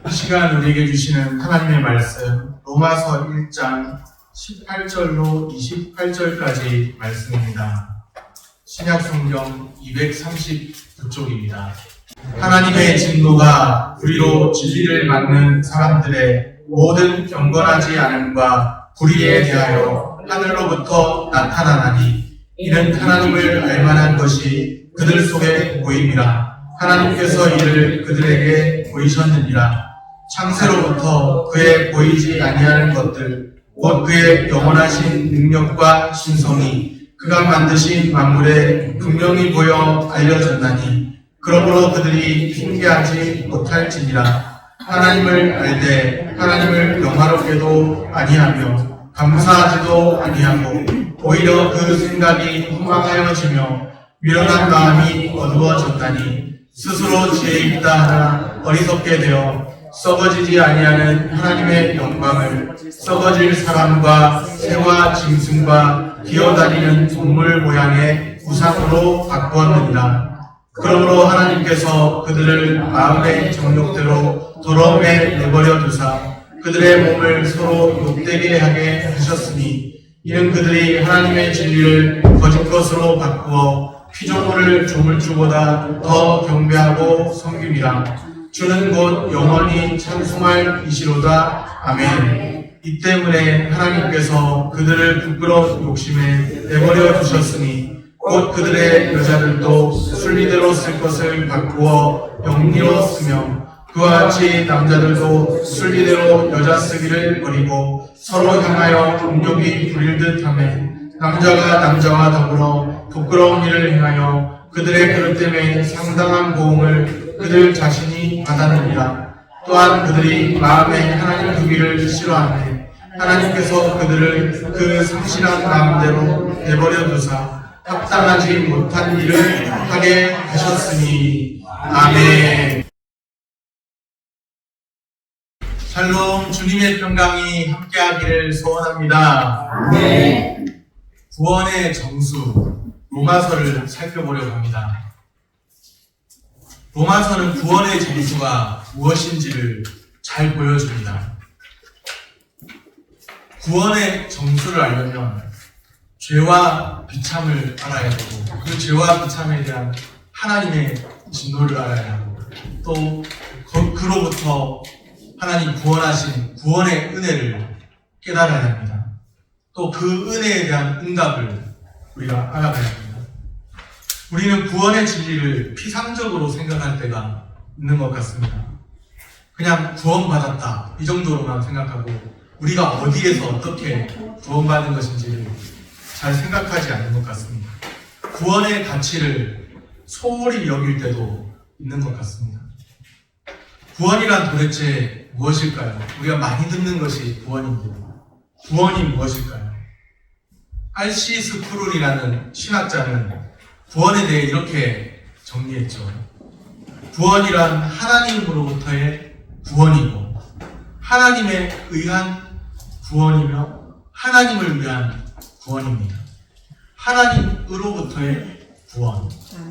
이 시간 우리에게 주시는 하나님의 말씀 로마서 1장 18절로 28절까지 말씀입니다. 신약성경 239쪽입니다. 하나님의 진노가 불의로 진리를 막는 사람들의 모든 경건하지 않음과 불의에 대하여 하늘로부터 나타나나니 이는 하나님을 알만한 것이 그들 속에 보임이라. 하나님께서 이를 그들에게 보이셨느니라. 창세로부터 그의 보이지 아니하는 것들 곧 그의 영원하신 능력과 신성이 그가 만드신 만물에 분명히 보여 알려졌나니 그러므로 그들이 핑계하지 못할지니라. 하나님을 알되 하나님을 영화롭게도 아니하며 감사하지도 아니하고 오히려 그 생각이 허망하여지며 미련한 마음이 어두워졌다니 스스로 지혜 있다 하나 어리석게 되어 썩어지지 아니하는 하나님의 영광을 썩어질 사람과 새와 짐승과 기어다니는 동물 모양의 우상으로 바꾸었느니라. 그러므로 하나님께서 그들을 마음의 정욕대로 더러움에 내버려 두사 그들의 몸을 서로 욕되게 하게 하셨으니 이는 그들이 하나님의 진리를 거짓 것으로 바꾸어 피조물을 조물주보다 더 경배하고 섬김이라. 주는 곧 영원히 찬송할 이시로다. 아멘. 이 때문에 하나님께서 그들을 부끄러운 욕심에 내버려 두셨으니 곧 그들의 여자들도 순리대로 쓸 것을 바꾸어 영리로 쓰며 그와 같이 남자들도 순리대로 여자 쓰기를 버리고 서로 향하여 음욕이 부릴 듯하며 남자가 남자와 더불어 부끄러운 일을 행하여 그들의 그릇 때문에 상당한 고응을 그들 자신이 받았느니라. 또한 그들이 마음에 하나님 두기를 싫어하네 하나님께서 그들을 그 성실한 마음대로 내버려 두사 합당하지 못한 일을 하게 하셨으니. 아멘. 샬롬. 주님의 평강이 함께하기를 소원합니다. 아멘. 구원의 정수 로마서를 살펴보려고 합니다. 로마서는 구원의 정수가 무엇인지를 잘 보여줍니다. 구원의 정수를 알려면 죄와 비참을 알아야 되고 그 죄와 비참에 대한 하나님의 진노를 알아야 하고 또 그로부터 하나님 구원하신 구원의 은혜를 깨달아야 합니다. 또 그 은혜에 대한 응답을 우리가 알아가야 합니다. 우리는 구원의 진리를 피상적으로 생각할 때가 있는 것 같습니다. 그냥 구원받았다 이 정도로만 생각하고 우리가 어디에서 어떻게 구원받은 것인지를 잘 생각하지 않는 것 같습니다. 구원의 가치를 소홀히 여길 때도 있는 것 같습니다. 구원이란 도대체 무엇일까요? 우리가 많이 듣는 것이 구원입니다. 구원이 무엇일까요? R.C. 스프룰이라는 신학자는 구원에 대해 이렇게 정리했죠. 구원이란 하나님으로부터의 구원이고 하나님에 의한 구원이며 하나님을 위한 구원입니다. 하나님으로부터의 구원,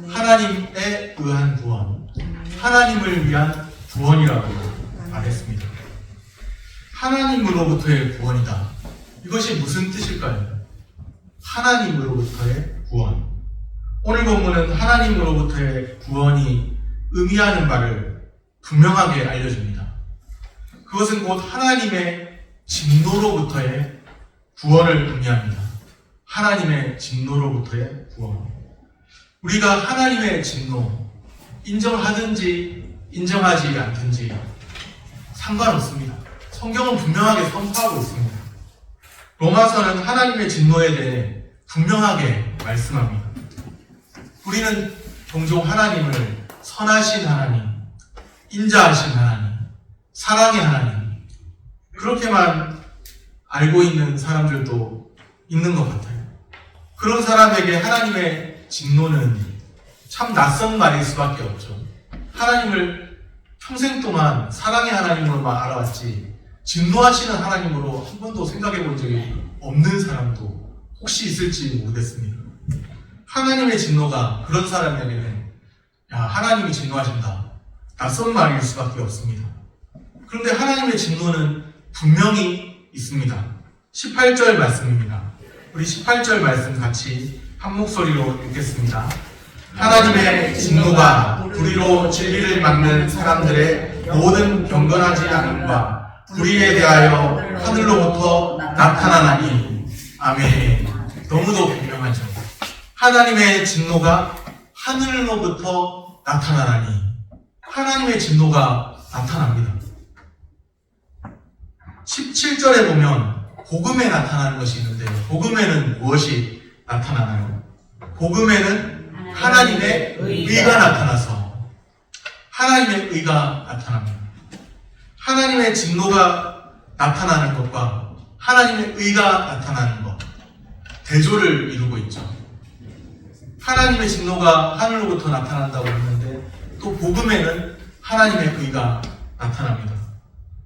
하나님에 의한 구원, 하나님을 위한 구원이라고 말했습니다. 하나님으로부터의 구원이다. 이것이 무슨 뜻일까요? 하나님으로부터의 구원. 오늘 본문은 하나님으로부터의 구원이 의미하는 바를 분명하게 알려줍니다. 그것은 곧 하나님의 진노로부터의 구원을 의미합니다. 하나님의 진노로부터의 구원. 우리가 하나님의 진노 인정하든지 인정하지 않든지 상관없습니다. 성경은 분명하게 선포하고 있습니다. 로마서는 하나님의 진노에 대해 분명하게 말씀합니다. 우리는 종종 하나님을 선하신 하나님, 인자하신 하나님, 사랑의 하나님 그렇게만 알고 있는 사람들도 있는 것 같아요. 그런 사람에게 하나님의 진노는 참 낯선 말일 수밖에 없죠. 하나님을 평생 동안 사랑의 하나님으로만 알아왔지 진노하시는 하나님으로 한 번도 생각해 본 적이 없는 사람도 혹시 있을지 모르겠습니다. 하나님의 진노가 그런 사람에게는 야, 하나님이 진노하신다. 낯선 말일 수밖에 없습니다. 그런데 하나님의 진노는 분명히 있습니다. 18절 말씀입니다. 우리 18절 말씀 같이 한 목소리로 읽겠습니다. 하나님의 진노가 불의로 진리를 막는 사람들의 모든 경건하지 않음과 불의에 대하여 하늘로부터 나타나나니. 아멘. 너무도 분명하죠. 하나님의 진노가 하늘로부터 나타나나니. 하나님의 진노가 나타납니다. 17절에 보면 복음에 나타나는 것이 있는데요. 복음에는 무엇이 나타나나요? 복음에는 하나님의 의가 나타나서 하나님의 의가 나타납니다. 하나님의 진노가 나타나는 것과 하나님의 의가 나타나는 것, 대조를 이루고 있죠. 하나님의 진노가 하늘로부터 나타난다고 했는데 또 복음에는 하나님의 의가 나타납니다.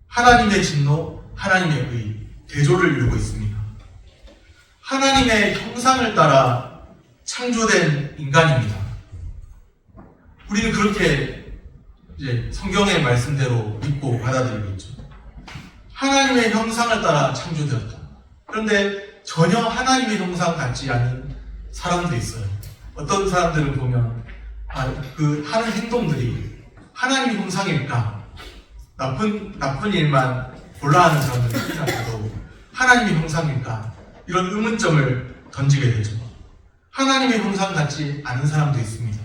하나님의 진노, 하나님의 의, 대조를 이루고 있습니다. 하나님의 형상을 따라 창조된 인간입니다. 우리는 그렇게 이제 성경의 말씀대로 믿고 받아들이고 있죠. 하나님의 형상을 따라 창조되었다. 그런데 전혀 하나님의 형상 같지 않은 사람도 있어요. 어떤 사람들을 보면 그 하는 행동들이 하나님의 형상일까? 나쁜 일만 골라하는 사람들이 있더라도 하나님의 형상일까? 이런 의문점을 던지게 되죠. 하나님의 형상 같지 않은 사람도 있습니다.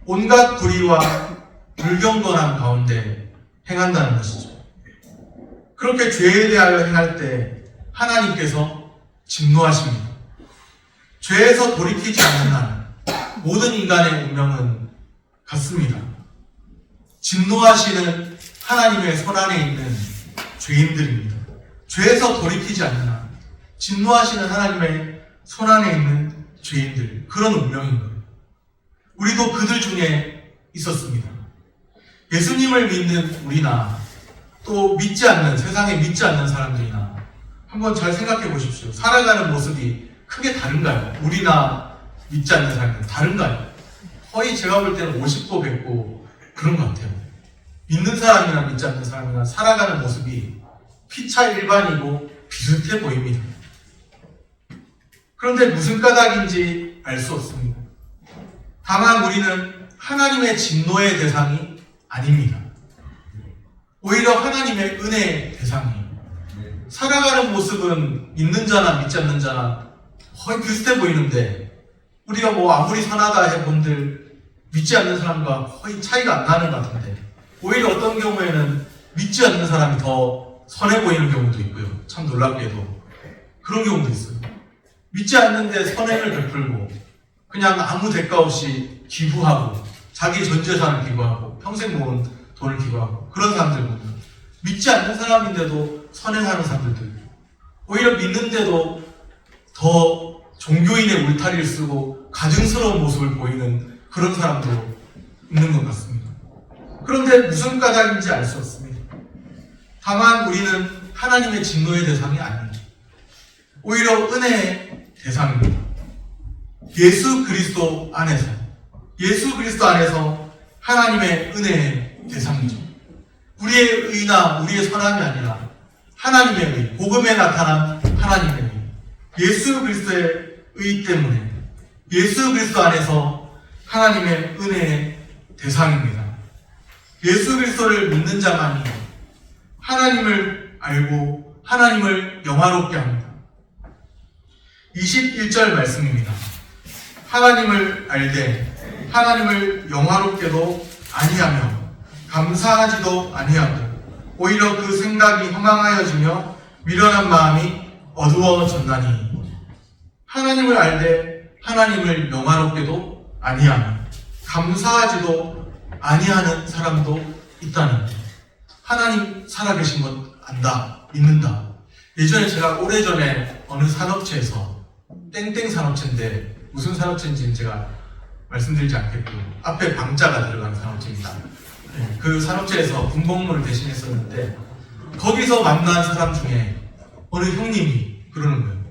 온갖 불의와 불경건함 가운데 행한다는 것이죠. 그렇게 죄에 대하여 행할 때 하나님께서 진노하십니다. 죄에서 돌이키지 않는 한 모든 인간의 운명은 같습니다. 진노하시는 하나님의 손안에 있는 죄인들입니다. 죄에서 돌이키지 않는 한 진노하시는 하나님의 손안에 있는 죄인들, 그런 운명인 거예요. 우리도 그들 중에 있었습니다. 예수님을 믿는 우리나 또 믿지 않는, 세상에 믿지 않는 사람들이나 한번 잘 생각해 보십시오. 살아가는 모습이 크게 다른가요? 우리나 믿지 않는 사람들 다른가요? 거의 제가 볼 때는 50도 100도 그런 것 같아요. 믿는 사람이나 믿지 않는 사람이나 살아가는 모습이 피차 일반이고 비슷해 보입니다. 그런데 무슨 까닭인지 알 수 없습니다. 다만 우리는 하나님의 진노의 대상이 아닙니다. 오히려 하나님의 은혜의 대상이에요. 살아가는 모습은 믿는 자나 믿지 않는 자나 거의 비슷해 보이는데 우리가 아무리 선하다 해본들 믿지 않는 사람과 거의 차이가 안 나는 것 같은데 오히려 어떤 경우에는 믿지 않는 사람이 더 선해 보이는 경우도 있고요. 참 놀랍게도 그런 경우도 있어요. 믿지 않는데 선행을 베풀고 그냥 아무 대가 없이 기부하고 자기 전 재산을 기부하고 평생 모은 돈을 기부하고 그런 사람들 보면 믿지 않는 사람인데도 선행하는 사람들도 있고 오히려 믿는데도 더 종교인의 울타리를 쓰고 가증스러운 모습을 보이는 그런 사람도 있는 것 같습니다. 그런데 무슨 까닭인지 알 수 없습니다. 다만 우리는 하나님의 진노의 대상이 아닙니다. 오히려 은혜의 대상입니다. 예수 그리스도 안에서 하나님의 은혜의 대상이죠. 우리의 의나 우리의 선함이 아니라 하나님의 의, 복음에 나타난 하나님의 의, 예수 그리스도의 의 때문에 예수 그리스도 안에서 하나님의 은혜의 대상입니다. 예수 그리스도를 믿는 자만이 하나님을 알고 하나님을 영화롭게 합니다. 21절 말씀입니다. 하나님을 알되 하나님을 영화롭게도 아니하며 감사하지도 아니하고 오히려 그 생각이 허망하여지며 미련한 마음이 어두워졌나니. 하나님을 알되 하나님을 영화롭게도 아니하며 감사하지도 아니하는 사람도 있다는 거예요. 하나님 살아계신 것 안다, 믿는다. 예전에 제가 오래전에 어느 산업체에서 땡땡 산업체인데 무슨 산업체인지는 제가 말씀드리지 않겠고 앞에 방자가 들어가는 산업체입니다. 그 산업체에서 군복무를 대신했었는데 거기서 만난 사람 중에 어느 형님이 그러는 거예요.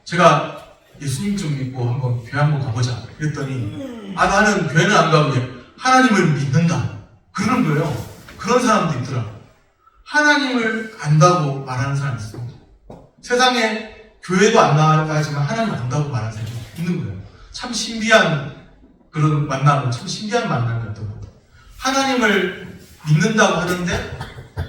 제가 예수님 좀 믿고 한번 교회 한번 가보자 그랬더니 나는 교회는 안 가고 하나님을 믿는다 그러는 거예요. 그런 사람도 있더라. 하나님을 안다고 말하는 사람이 있습니다. 세상에 교회도 안 나가지만 하나님을 안다고 말하는 사람이 있는 거예요. 참 신비한 그런 만남은 참 신비한 만남이었던 거예요. 하나님을 믿는다고 하는데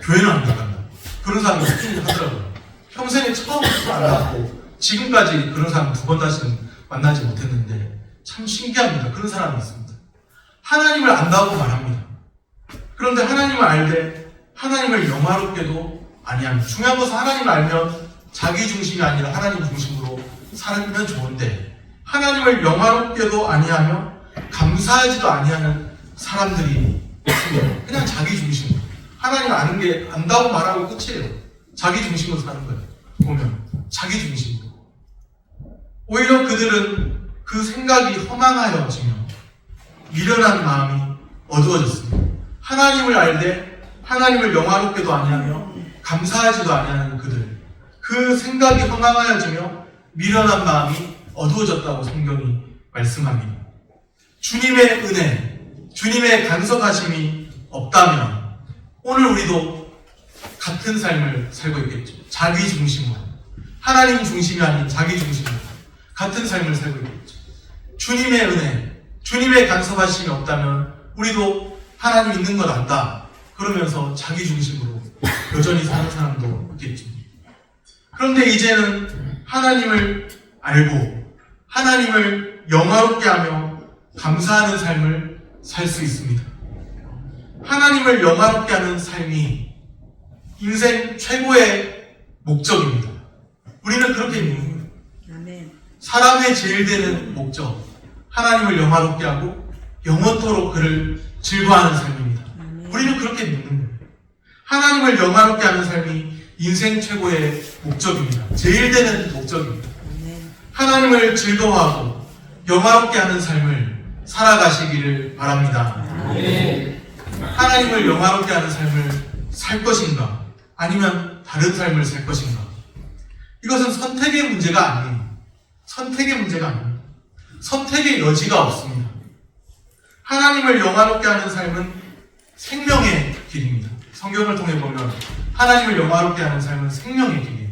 교회는 안 나간다. 그런 사람이 있긴 하더라고요. 평생에 처음부터 안 나갔고 지금까지 그런 사람 두 번 다시는 만나지 못했는데 참 신기합니다. 그런 사람이 있습니다. 하나님을 안다고 말합니다. 그런데 하나님을 알되 하나님을 영화롭게도 아니합니다. 중요한 것은 하나님을 알면 자기 중심이 아니라 하나님 중심으로 살면 좋은데 하나님을 영화롭게도 아니하며 감사하지도 아니하는 사람들이 있습니다. 그냥 자기 중심으로 하나님을 아는 게 안다고 말하고 끝이에요. 자기 중심으로 사는 거예요. 보면 자기 중심으로. 오히려 그들은 그 생각이 허망하여지며 미련한 마음이 어두워졌습니다. 하나님을 알되 하나님을 영화롭게도 아니하며 감사하지도 아니하는 그들, 그 생각이 허망하여지며 미련한 마음이 어두워졌다고 성경이 말씀합니다. 주님의 은혜, 주님의 간섭하심이 없다면 오늘 우리도 같은 삶을 살고 있겠죠. 자기 중심으로, 하나님 중심이 아닌 자기 중심으로 같은 삶을 살고 있겠죠. 주님의 은혜, 주님의 간섭하심이 없다면 우리도 하나님 있는 걸 안다 그러면서 자기 중심으로 여전히 사는 사람도 있겠죠. 그런데 이제는 하나님을 알고 하나님을 영화롭게 하며 감사하는 삶을 살 수 있습니다. 하나님을 영화롭게 하는 삶이 인생 최고의 목적입니다. 우리는 그렇게 믿는 거예요. 사람의 제일 되는 목적, 하나님을 영화롭게 하고 영원토록 그를 즐거워하는 삶입니다. 우리는 그렇게 믿는 거예요. 하나님을 영화롭게 하는 삶이 인생 최고의 목적입니다. 제일 되는 목적입니다. 하나님을 즐거워하고 영화롭게 하는 삶을 살아가시기를 바랍니다. 하나님을 영화롭게 하는 삶을 살 것인가? 아니면 다른 삶을 살 것인가? 이것은 선택의 문제가 아니에요. 선택의 문제가 아닙니다. 선택의 여지가 없습니다. 하나님을 영화롭게 하는 삶은 생명의 길입니다. 성경을 통해 보면 하나님을 영화롭게 하는 삶은 생명의 길이에요.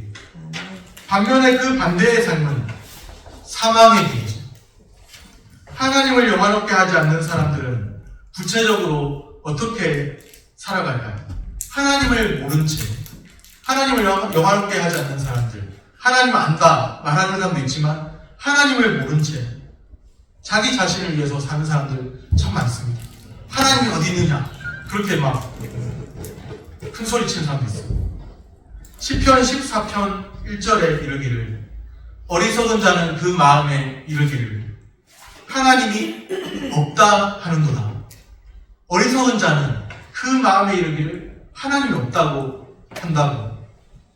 반면에 그 반대의 삶은 사망의 길이죠. 하나님을 영화롭게 하지 않는 사람들은 구체적으로 어떻게 살아갈까요? 하나님을 모른 채, 하나님을 영화롭게 하지 않는 사람들, 하나님을 안다 말하는 사람도 있지만 하나님을 모른 채 자기 자신을 위해서 사는 사람들 참 많습니다. 하나님이 어디 있느냐 그렇게 막 큰 소리 치는 사람도 있어요. 시편 14편 1절에 이르기를 어리석은 자는 그 마음에 이르기를 하나님이 없다 하는구나. 어리석은 자는 그 마음에 이르기를 하나님이 없다고 한다고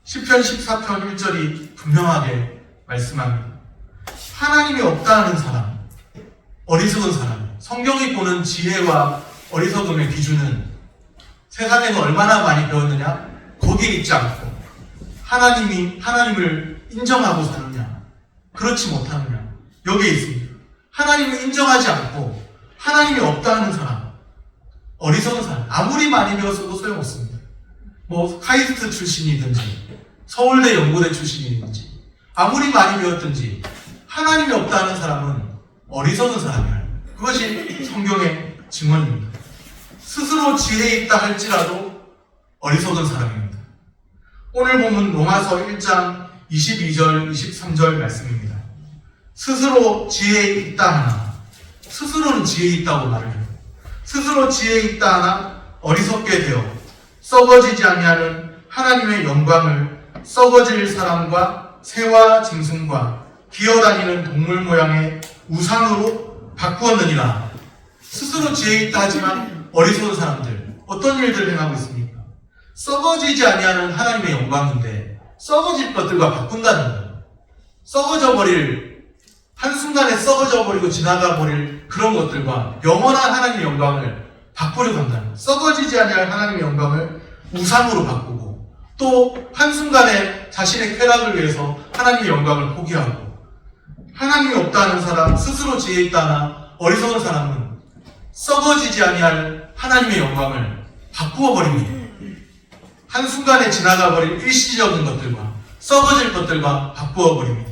시편 14편 1절이 분명하게 말씀합니다. 하나님이 없다 하는 사람, 어리석은 사람, 성경이 보는 지혜와 어리석음의 기준은 세상에서 얼마나 많이 배웠느냐? 거기에 있지 않고 하나님을 인정하고 사느냐? 그렇지 못하느냐? 여기에 있습니다. 하나님을 인정하지 않고 하나님이 없다 하는 사람, 어리석은 사람, 아무리 많이 배웠어도 소용없습니다. 뭐 카이스트 출신이든지 서울대 연고대 출신이든지 아무리 많이 배웠든지 하나님이 없다 하는 사람은 어리석은 사람이에요. 그것이 성경의 증언입니다. 스스로 지혜 있다 할지라도 어리석은 사람입니다. 오늘 본문 로마서 1장 22절, 23절 말씀입니다. 스스로 지혜 있다 하나, 스스로는 지혜 있다고 말을 해요. 스스로 지혜 있다 하나 어리석게 되어 썩어지지 아니하는 하나님의 영광을 썩어질 사람과 새와 짐승과 기어다니는 동물 모양의 우상으로 바꾸었느니라. 스스로 지혜 있다 하지만 어리석은 사람들 어떤 일들을 행하고 있습니까? 썩어지지 아니하는 하나님의 영광인데 썩어질 것들과 바꾼다는 거예요. 썩어져 버릴, 한순간에 썩어져 버리고 지나가 버릴 그런 것들과 영원한 하나님의 영광을 바꾸려고 한다는 거예요. 썩어지지 아니할 하나님의 영광을 우상으로 바꾸고 또 한순간에 자신의 쾌락을 위해서 하나님의 영광을 포기하고 하나님이 없다는 사람, 스스로 지혜 있다나 어리석은 사람은 썩어지지 아니할 하나님의 영광을 바꾸어 버립니다. 한순간에 지나가버린 일시적인 것들과 썩어질 것들과 바꾸어 버립니다.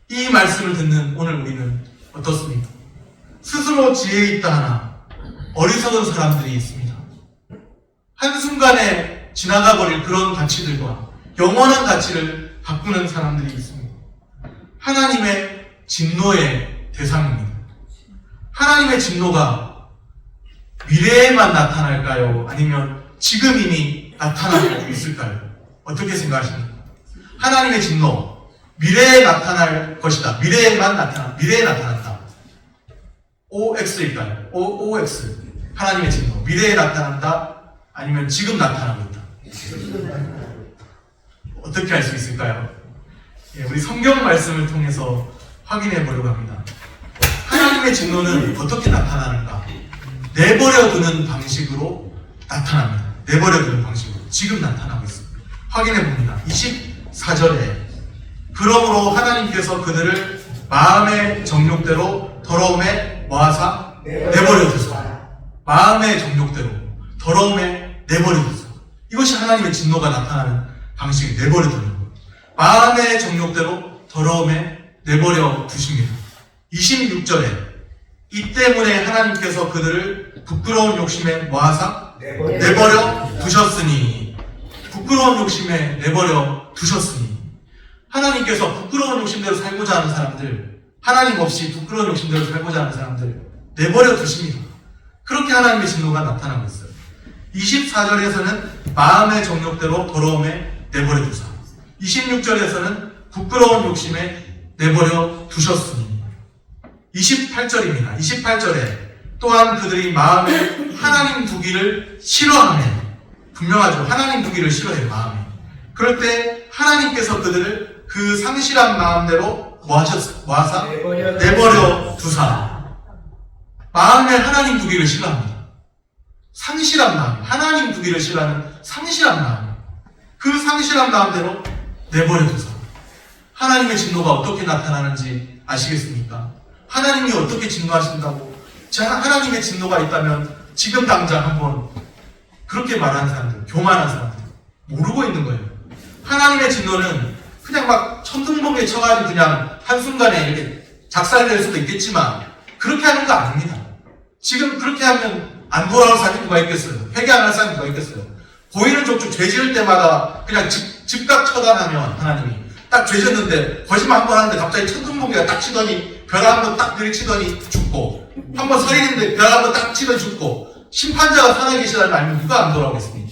이 말씀을 듣는 오늘 우리는 어떻습니까? 스스로 지혜 있다 하나 어리석은 사람들이 있습니다. 한순간에 지나가버릴 그런 가치들과 영원한 가치를 바꾸는 사람들이 있습니다. 하나님의 진노의 대상입니다. 하나님의 진노가 미래에만 나타날까요? 아니면 지금 이미 나타나고 있을까요? 어떻게 생각하십니까? 하나님의 진노, 미래에 나타날 것이다. 미래에 나타난다. OX일까요? OX. 하나님의 진노. 미래에 나타난다. 아니면 지금 나타나고 있다. 어떻게 알 수 있을까요? 우리 성경 말씀을 통해서 확인해 보려고 합니다. 하나님의 진노는 어떻게 나타나는가? 내버려 두는 방식으로 나타납니다. 내버려 두는 방식으로. 지금 나타나고 있습니다. 확인해 봅니다. 24절에 그러므로 하나님께서 그들을 마음의 정욕대로 더러움에 모아사 내버려 두소서. 마음의 정욕대로 더러움에 내버려 두소서. 이것이 하나님의 진노가 나타나는 방식이 내버려 두는 거예요. 마음의 정욕대로 더러움에 내버려 두십니다. 26절에 이 때문에 하나님께서 그들을 부끄러운 욕심에 모아사 내버려 두셨으니, 부끄러운 욕심에 내버려 두셨으니, 하나님께서 부끄러운 욕심대로 살고자 하는 사람들, 하나님 없이 부끄러운 욕심대로 살고자 하는 사람들 내버려 두십니다. 그렇게 하나님의 진노가 나타나고 있어요. 24절에서는 마음의 정욕대로 더러움에 내버려 두사, 26절에서는 부끄러운 욕심에 내버려 두셨으니, 28절입니다. 28절에 또한 그들이 마음에 하나님 두기를 싫어하며, 분명하죠. 하나님 두기를 싫어해요. 마음에. 그럴 때 하나님께서 그들을 그 상실한 마음대로 모아사 내버려 두사. 마음에 하나님 두기를 싫어합니다. 상실한 마음, 하나님 두기를 싫어하는 상실한 마음, 그 상실한 마음대로 내버려 두사. 하나님의 진노가 어떻게 나타나는지 아시겠습니까? 하나님이 어떻게 진노하신다고? 하나님의 진노가 있다면 지금 당장 한번 그렇게 말하는 사람들, 교만한 사람들 모르고 있는 거예요. 하나님의 진노는 그냥 막 천둥번개 쳐가지고 그냥 한순간에 이렇게 작살낼 수도 있겠지만 그렇게 하는 거 아닙니다. 지금 그렇게 하면 안 돌아올 사람이 누가 있겠어요? 회개 안 할 사람이 누가 있겠어요? 보이는 족족 죄 지을 때마다 그냥 즉각 처단하면, 하나님이 딱 죄 졌는데 거짓말 한 번 하는데 갑자기 천둥번개가 딱 치더니 벼락 한 번 딱 들이치더니 죽고, 한 번 살인했는데 벼락 한 번 딱 치더니 죽고, 심판자가 살아계시다는 알면 누가 안 돌아오겠습니까?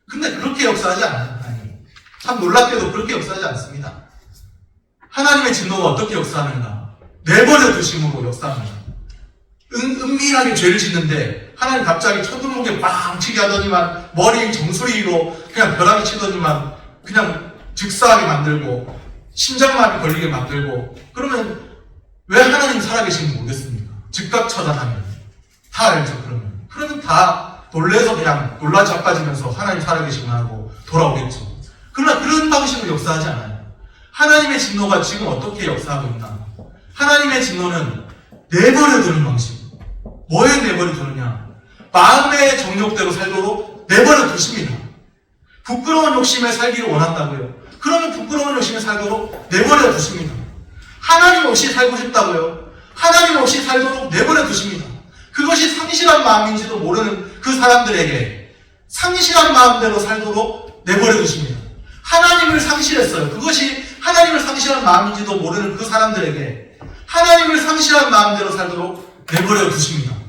근데 그렇게 역사하지 않아요. 하나님 참 놀랍게도 그렇게 역사하지 않습니다. 하나님의 진노가 어떻게 역사하는가? 내버려 두심으로 역사합니다. 은밀하게 죄를 짓는데 하나님 갑자기 천둥번개 빵 치게 하더니만, 머리 정수리로 그냥 벼락이 치더니만 그냥 즉사하게 만들고 심장마비 걸리게 만들고, 그러면 왜 하나님 살아계시는지 모르겠습니까? 즉각 처단하면 다 알죠. 그러면 다 놀래서 그냥 놀라 자빠지면서 하나님 살아계시구나 하고 돌아오겠죠. 그러나 그런 방식으로 역사하지 않아요. 하나님의 진노가 지금 어떻게 역사하고 있나? 하나님의 진노는 내버려 두는 방식. 뭐에 내버려 두느냐? 마음의 정욕대로 살도록 내버려 두십니다. 부끄러운 욕심에 살기를 원한다고요. 그러면 부끄러운 욕심에 살도록 내버려 두십니다. 하나님 없이 살고 싶다고요. 하나님 없이 살도록 내버려 두십니다. 그것이 상실한 마음인지도 모르는 그 사람들에게 상실한 마음대로 살도록 내버려 두십니다. 하나님을 상실했어요. 그것이 하나님을 상실한 마음인지도 모르는 그 사람들에게 하나님을 상실한 마음대로 살도록 내버려 두십니다.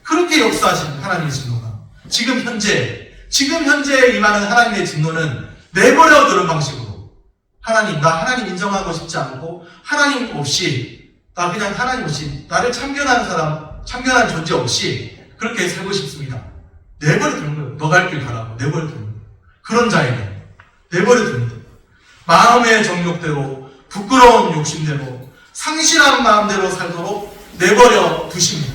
그렇게 역사하신 하나님의 진노가 지금 현재에 임하는 하나님의 진노는 내버려 두는 방식으로, 하나님, 나 하나님 인정하고 싶지 않고 하나님 없이, 나 그냥 하나님 없이 나를 참견하는 사람, 참견하는 존재 없이 그렇게 살고 싶습니다. 내버려 두는 거예요. 너 갈 길 가라고 내버려 두는 거예요. 그런 자에게 내버려 둡니다. 마음의 정욕대로, 부끄러운 욕심대로, 상실한 마음대로 살도록 내버려 두십니다.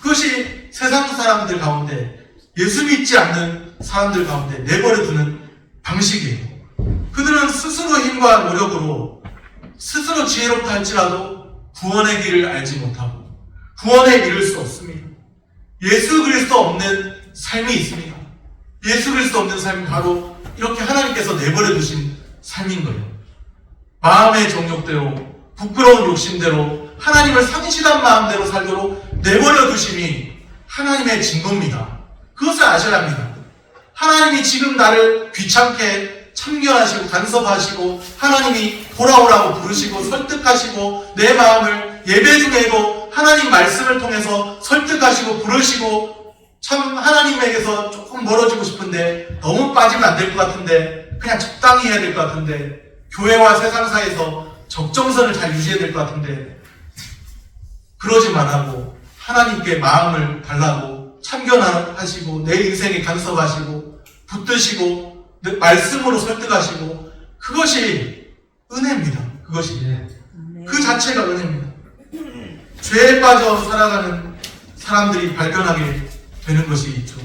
그것이 세상 사람들 가운데, 예수 믿지 않는 사람들 가운데 내버려 두는 방식이에요. 그들은 스스로 힘과 노력으로 스스로 지혜롭다 할지라도 구원의 길을 알지 못하고 구원에 이를 수 없습니다. 예수 그리스도 없는 삶이 있습니다. 예수 그리스도 없는 삶이 바로 이렇게 하나님께서 내버려 두신 삶인 거예요. 마음의 정욕대로, 부끄러운 욕심대로, 하나님을 상실한 마음대로 살도록 내버려 두심이 하나님의 진노입니다. 그것을 아셔야 합니다. 하나님이 지금 나를 귀찮게 참견하시고 간섭하시고 하나님이 돌아오라고 부르시고 설득하시고 내 마음을 예배 중에도 하나님 말씀을 통해서 설득하시고 부르시고 참 하나님에게서 조금 멀어지고 싶은데 너무 빠지면 안 될 것 같은데 그냥 적당히 해야 될 것 같은데 교회와 세상 사이에서 적정선을 잘 유지해야 될 것 같은데 그러지 말라고 하나님께 마음을 달라고 참견하시고 내 인생에 간섭하시고 붙드시고 말씀으로 설득하시고 그것이 은혜입니다. 그것이 그 자체가 은혜입니다. 죄에 빠져 살아가는 사람들이 발견하게 되는 것이 있죠.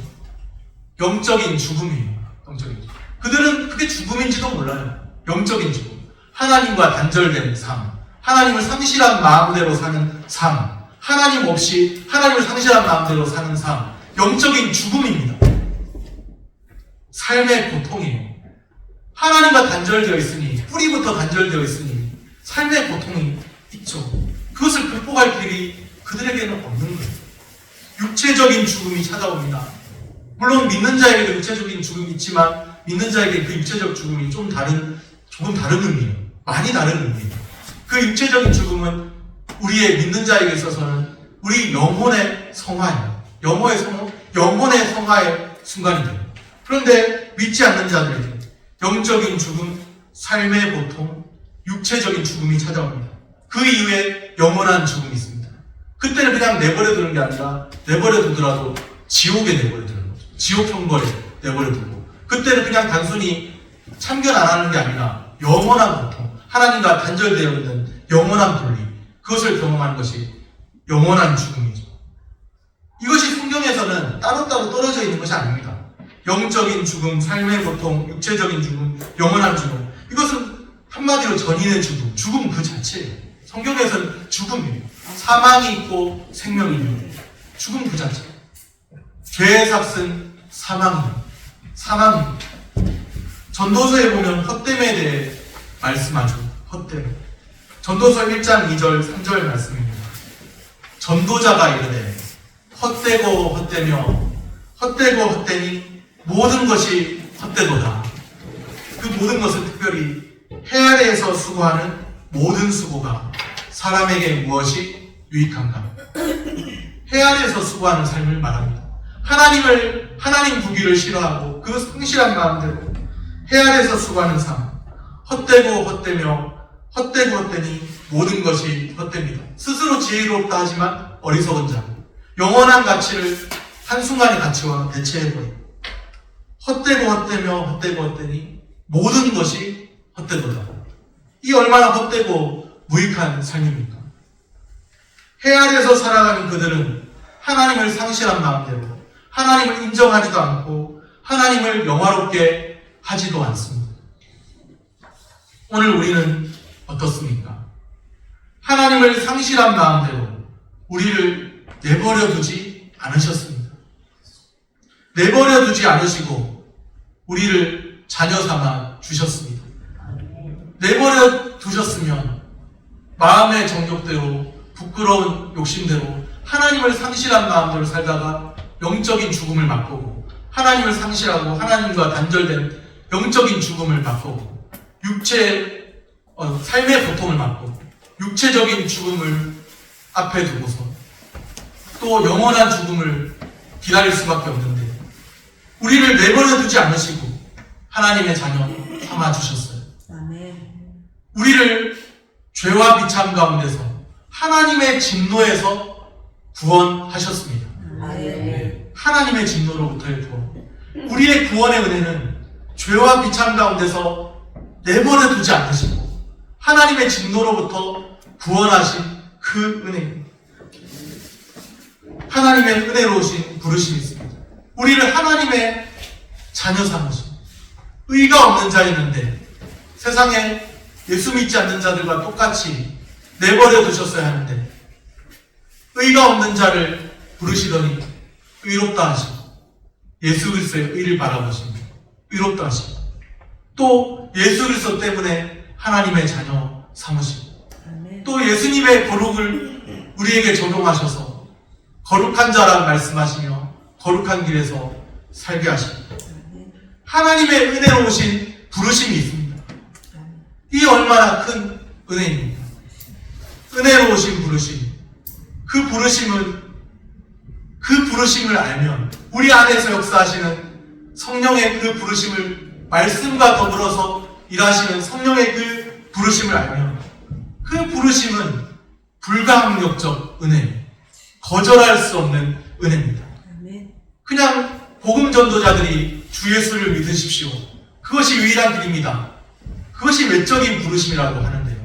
영적인 죽음이에요. 영적인 죽음. 그들은 그게 죽음인지도 몰라요. 영적인 죽음. 하나님과 단절된 삶. 하나님을 상실한 마음대로 사는 삶. 하나님 없이 하나님을 상실한 마음대로 사는 삶. 영적인 죽음입니다. 삶의 고통이에요. 하나님과 단절되어 있으니, 뿌리부터 단절되어 있으니 삶의 고통이 있죠. 그것을 극복할 길이 그들에게는 없는 거예요. 육체적인 죽음이 찾아옵니다. 물론 믿는 자에게도 육체적인 죽음이 있지만 믿는 자에게 그 육체적 죽음이 조금 다른 의미예요. 많이 다른 의미예요. 그 육체적인 죽음은 우리의 믿는 자에게 있어서는 우리 영혼의 성화예요. 영혼의 성화의 순간이 돼요. 그런데 믿지 않는 자들에게 영적인 죽음, 삶의 고통, 육체적인 죽음이 찾아옵니다. 그 이후에 영원한 죽음이 있습니다. 그때는 그냥 내버려 두는 게 아니라 내버려 두더라도 지옥에 내버려 두는 거죠. 지옥 형벌에 내버려 두고 그때는 그냥 단순히 참견 안 하는 게 아니라 영원한 고통, 하나님과 단절되어 있는 영원한 분리, 그것을 경험하는 것이 영원한 죽음이죠. 이것이 성경에서는 따로따로 떨어져 있는 것이 아닙니다. 영적인 죽음, 삶의 고통, 육체적인 죽음, 영원한 죽음, 이것은 한마디로 전인의 죽음, 죽음 그 자체예요. 성경에서는 죽음이에요. 사망이 있고 생명이 있는 죽음 그 자체. 죄의 삭은 사망이에요. 사망입니다. 전도서에 보면 헛됨에 대해 말씀하죠. 헛됨. 전도서 1장 2절 3절 말씀입니다. 전도자가 이르되 헛되고 헛되며 헛되고 헛되니 모든 것이 헛되도다. 그 모든 것은 특별히 해 아래에서 수고하는 모든 수고가 사람에게 무엇이 유익한가? 해 아래에서 수고하는 삶을 말합니다. 하나님 부귀를 싫어하고 그 성실한 마음대로 해 아래에서 수고하는 삶. 헛되고 헛되며 헛되고 헛되니 모든 것이 헛됩니다. 스스로 지혜롭다 하지만 어리석은 자. 영원한 가치를 한순간의 가치와 대체해버립니다. 헛되고 헛되며 헛되고 헛되니 모든 것이 헛되도다. 이 얼마나 헛되고 무익한 삶입니까? 해 아래에서 살아가는 그들은 하나님을 상실한 마음대로 하나님을 인정하지도 않고 하나님을 영화롭게 하지도 않습니다. 오늘 우리는 어떻습니까? 하나님을 상실한 마음대로 우리를 내버려 두지 않으셨습니다. 내버려 두지 않으시고 우리를 자녀 삼아 주셨습니다. 내버려 두셨으면 마음의 정욕대로 부끄러운 욕심대로 하나님을 상실한 마음대로 살다가 영적인 죽음을 맛보고 하나님을 상실하고 하나님과 단절된 영적인 죽음을 맛보고 삶의 고통을 맛보고 육체적인 죽음을 앞에 두고서 또 영원한 죽음을 기다릴 수밖에 없는데 우리를 내버려 두지 않으시고 하나님의 자녀 삼아 주셨어요. 우리를 죄와 비참 가운데서 하나님의 진노에서 구원하셨습니다. 하나님의 진노로부터의 구원. 우리의 구원의 은혜는 죄와 비참 가운데서 내버려 두지 않으시고 하나님의 진노로부터 구원하신 그 은혜입니다. 하나님의 은혜로우신 부르심이 있습니다. 우리를 하나님의 자녀 삼으신 의가 없는 자였는데 세상에 예수 믿지 않는 자들과 똑같이 내버려 두셨어야 하는데 의가 없는 자를 부르시더니 의롭다 하시고 예수 그리스도의 의를 바라보시고 의롭다 하시고 또 예수 그리스도 때문에 하나님의 자녀 삼으시고 또 예수님의 거룩을 우리에게 적용하셔서 거룩한 자라 말씀하시며 거룩한 길에서 살게 하시고 하나님의 은혜로우신 부르심이 있습니다. 이 얼마나 큰 은혜입니까? 은혜로우신 부르심. 그 부르심을 알면 우리 안에서 역사하시는 성령의 그 부르심을 말씀과 더불어서 일하시는 성령의 그 부르심을 알면 그 부르심은 불가항력적 은혜, 거절할 수 없는 은혜입니다. 그냥 복음 전도자들이 주 예수를 믿으십시오. 그것이 유일한 길입니다. 그것이 외적인 부르심이라고 하는데요.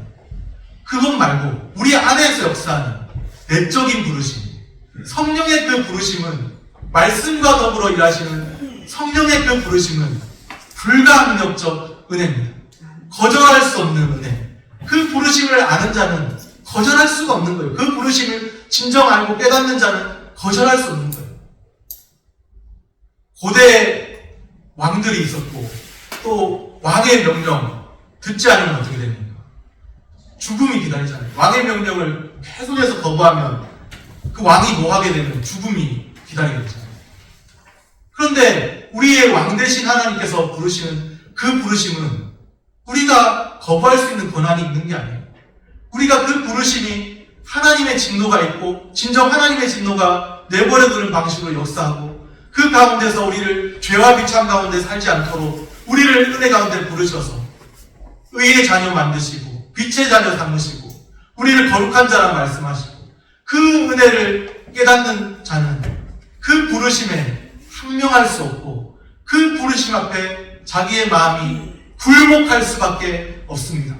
그것 말고 우리 안에서 역사하는 내적인 부르심, 성령의 그 부르심은 말씀과 더불어 일하시는 성령의 그 부르심은 불가항력적 은혜입니다. 거절할 수 없는 은혜. 그 부르심을 아는 자는 거절할 수가 없는 거예요. 그 부르심을 진정 알고 깨닫는 자는 거절할 수 없는 거예요. 고대 왕들이 있었고 또 왕의 명령 듣지 않으면 어떻게 됩니까? 죽음이 기다리잖아요. 왕의 명령을 계속해서 거부하면 그 왕이 노하게 되면 죽음이 기다리게 되잖아요. 그런데 우리의 왕 대신 하나님께서 부르시는 그 부르심은 우리가 거부할 수 있는 권한이 있는 게 아니에요. 우리가 그 부르심이 하나님의 진노가 있고 진정 하나님의 진노가 내버려두는 방식으로 역사하고 그 가운데서 우리를 죄와 비참 가운데 살지 않도록 우리를 은혜 가운데 부르셔서 의의 자녀 만드시고 빛의 자녀 삼으시고 우리를 거룩한 자라 말씀하시고 그 은혜를 깨닫는 자는 그 부르심에 항명할 수 없고 그 부르심 앞에 자기의 마음이 굴복할 수밖에 없습니다.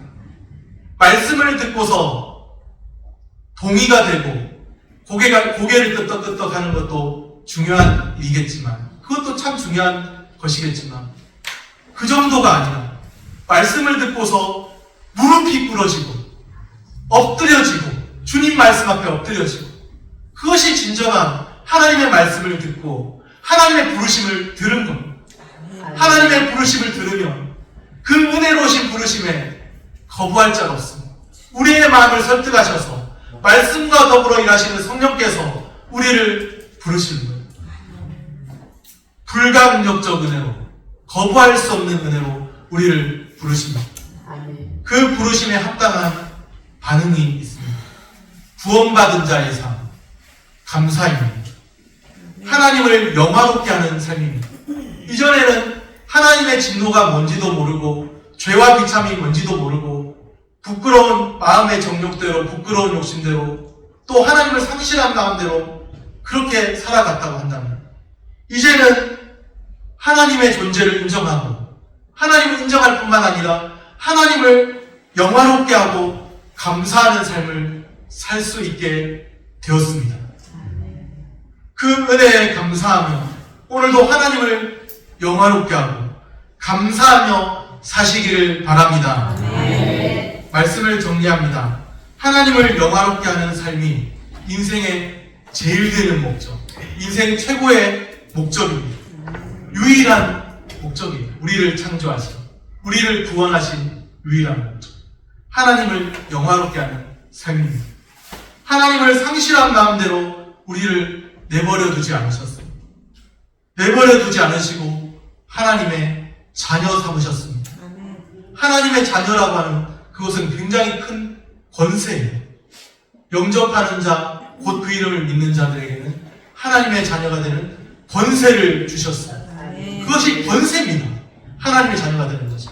말씀을 듣고서 동의가 되고 고개를 끄덕끄덕 하는 것도 중요한 일이겠지만 그것도 참 중요한 것이겠지만 그 정도가 아니라 말씀을 듣고서 무릎이 꿇어지고 엎드려지고 주님 말씀 앞에 엎드려지고 그것이 진정한 하나님의 말씀을 듣고 하나님의 부르심을 들은 겁니다. 하나님의 부르심을 들으면 그 은혜로우신 부르심에 거부할 자가 없습니다. 우리의 마음을 설득하셔서 말씀과 더불어 일하시는 성령께서 우리를 부르시는 거예요. 불가항력적 은혜로 거부할 수 없는 은혜로 우리를 부르십니다. 그 부르심에 합당한 반응이 있습니다. 구원받은 자의 삶, 감사입니다. 하나님을 영화롭게 하는 삶입니다. 이전에는 하나님의 진노가 뭔지도 모르고 죄와 비참이 뭔지도 모르고 부끄러운 마음의 정욕대로 부끄러운 욕심대로 또 하나님을 상실한 마음대로 그렇게 살아갔다고 한다면 이제는 하나님의 존재를 인정하고 하나님을 인정할 뿐만 아니라 하나님을 영화롭게 하고 감사하는 삶을 살 수 있게 되었습니다. 그 은혜에 감사하며 오늘도 하나님을 영화롭게 하고 감사하며 사시기를 바랍니다. 말씀을 정리합니다. 하나님을 영화롭게 하는 삶이 인생의 제일 되는 목적, 인생 최고의 목적입니다. 유일한 목적입니다. 우리를 창조하신, 우리를 구원하신 유일한 목적. 하나님을 영화롭게 하는 삶입니다. 하나님을 상실한 마음대로 우리를 내버려 두지 않으셨습니다. 내버려 두지 않으시고 하나님의 자녀 삼으셨습니다. 하나님의 자녀라고 하는 그것은 굉장히 큰 권세예요. 영접하는 자, 곧 그 이름을 믿는 자들에게는 하나님의 자녀가 되는 권세를 주셨어요. 그것이 권세입니다. 하나님의 자녀가 되는 것이.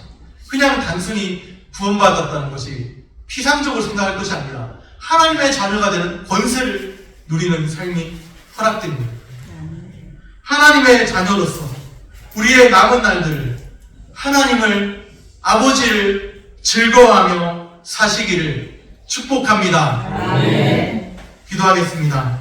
그냥 단순히 구원받았다는 것이 피상적으로 생각할 것이 아니라 하나님의 자녀가 되는 권세를 누리는 삶이 허락됩니다. 하나님의 자녀로서 우리의 남은 날들을 하나님을 아버지를 즐거워하며 사시기를 축복합니다. 기도하겠습니다.